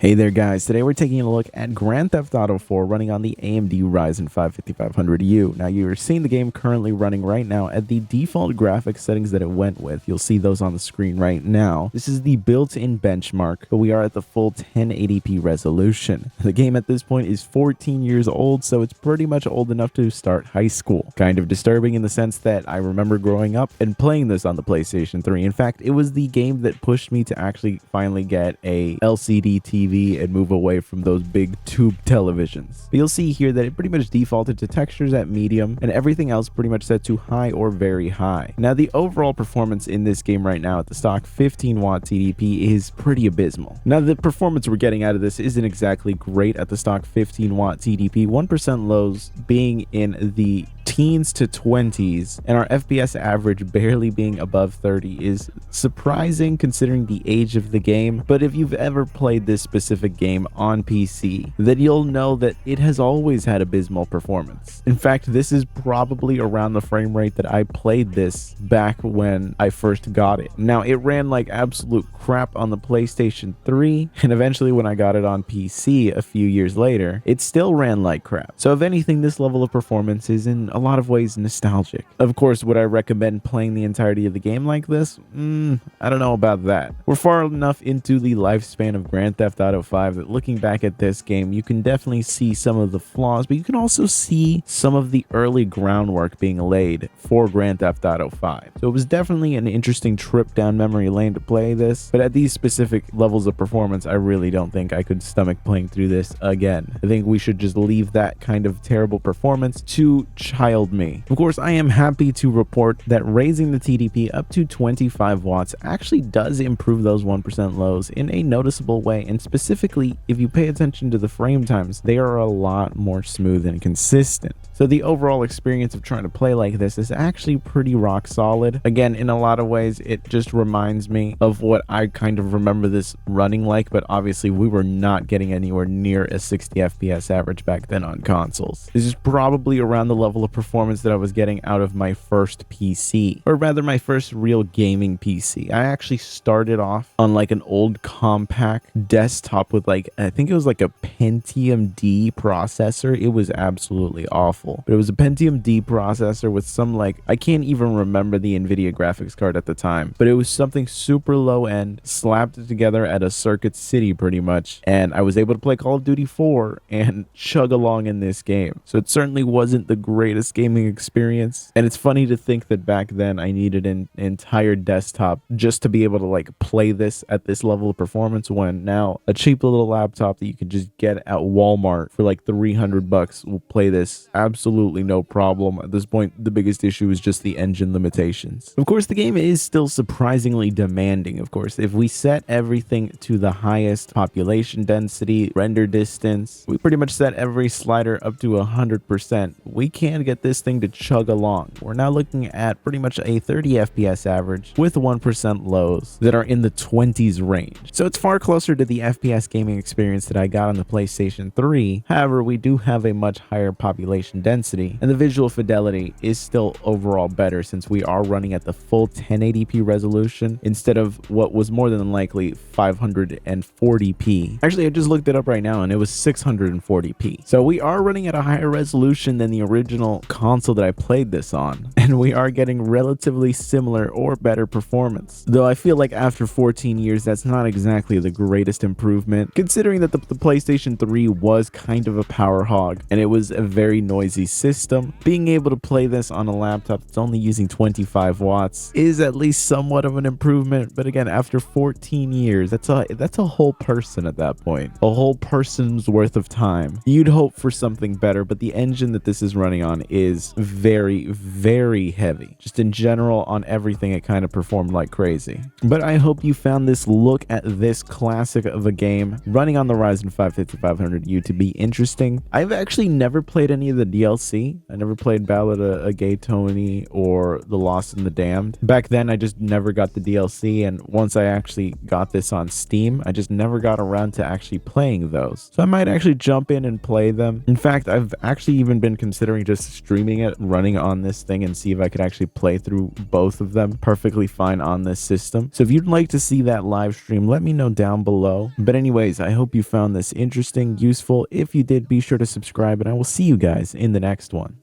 Hey there guys, today we're taking a look at Grand Theft Auto 4 running on the AMD Ryzen 5 5500U. Now you're seeing the game currently running right now at the default graphics settings that it went with. You'll see those on the screen right now. This is the built-in benchmark, but we are at the full 1080p resolution. The game at this point is 14 years old, so it's pretty much old enough to start high school. Kind of disturbing in the sense that I remember growing up and playing this on the PlayStation 3. In fact, it was the game that pushed me to actually finally get a LCD TV and move away from those big tube televisions. But you'll see here that it pretty much defaulted to textures at medium and everything else pretty much set to high or very high. Now the overall performance in this game right now at the stock 15 watt TDP is pretty abysmal. Now the performance we're getting out of this isn't exactly great at the stock 15 watt TDP, 1% lows being in the teens to 20s, and our FPS average barely being above 30 is surprising considering the age of the game. But if you've ever played this specific game on PC, then you'll know that it has always had abysmal performance. In fact, this is probably around the frame rate that I played this back when I first got it. Now it ran like absolute crap on the PlayStation 3, and eventually when I got it on PC a few years later, it still ran like crap. So if anything, this level of performance is in a lot of ways nostalgic. Of course, would I recommend playing the entirety of the game like this? I don't know about that. We're far enough into the lifespan of Grand Theft Auto 5 that looking back at this game, you can definitely see some of the flaws, but you can also see some of the early groundwork being laid for Grand Theft Auto 5. So it was definitely an interesting trip down memory lane to play this, but at these specific levels of performance, I really don't think I could stomach playing through this again. I think we should just leave that kind of terrible performance to child me. Of course, I am happy to report that raising the TDP up to 25 watts actually does improve those 1% lows in a noticeable way, and specifically if you pay attention to the frame times, they are a lot more smooth and consistent. So the overall experience of trying to play like this is actually pretty rock solid. Again, in a lot of ways, it just reminds me of what I kind of remember this running like, but obviously we were not getting anywhere near a 60 FPS average back then on consoles. This is probably around the level of performance that I was getting out of my first PC, or rather my first real gaming PC. I actually started off on like an old compact desktop with like, I think it was like a Pentium D processor. It was absolutely awful. But it was a Pentium D processor with some like, I can't even remember the NVIDIA graphics card at the time, but it was something super low end, slapped it together at a Circuit City pretty much, and I was able to play Call of Duty 4 and chug along in this game. So it certainly wasn't the greatest gaming experience, and it's funny to think that back then I needed an entire desktop just to be able to like play this at this level of performance, when now a cheap little laptop that you can just get at Walmart for like 300 bucks will play this absolutely no problem. At this point, the biggest issue is just the engine limitations. Of course, the game is still surprisingly demanding. Of course, if we set everything to the highest population density, render distance, we pretty much set every slider up to 100%, we can get this thing to chug along. We're now looking at pretty much a 30 FPS average with 1% lows that are in the 20s range. So it's far closer to the FPS gaming experience that I got on the PlayStation 3. However, we do have a much higher population density, and the visual fidelity is still overall better since we are running at the full 1080p resolution instead of what was more than likely 540p. Actually, I just looked it up right now and it was 640p. So we are running at a higher resolution than the original console that I played this on, and we are getting relatively similar or better performance. Though I feel like after 14 years, that's not exactly the greatest improvement, considering that the PlayStation 3 was kind of a power hog and it was a very noisy system. Being able to play this on a laptop that's only using 25 watts is at least somewhat of an improvement, but again, after 14 years, that's a whole person at that point, a whole person's worth of time. You'd hope for something better, but the engine that this is running on is very, very heavy. Just in general, on everything, it kind of performed like crazy. But I hope you found this look at this classic of a game running on the Ryzen 5 5500U to be interesting. I've actually never played any of the DLC. I never played Ballad of Gay Tony or The Lost and the Damned. Back then, I just never got the DLC, and once I actually got this on Steam, I just never got around to actually playing those. So I might actually jump in and play them. In fact, I've actually even been considering just streaming it, running on this thing, and see if I could actually play through both of them perfectly fine on this system. So if you'd like to see that live stream, let me know down below. But anyways, I hope you found this interesting, useful. If you did, be sure to subscribe, and I will see you guys in the next one.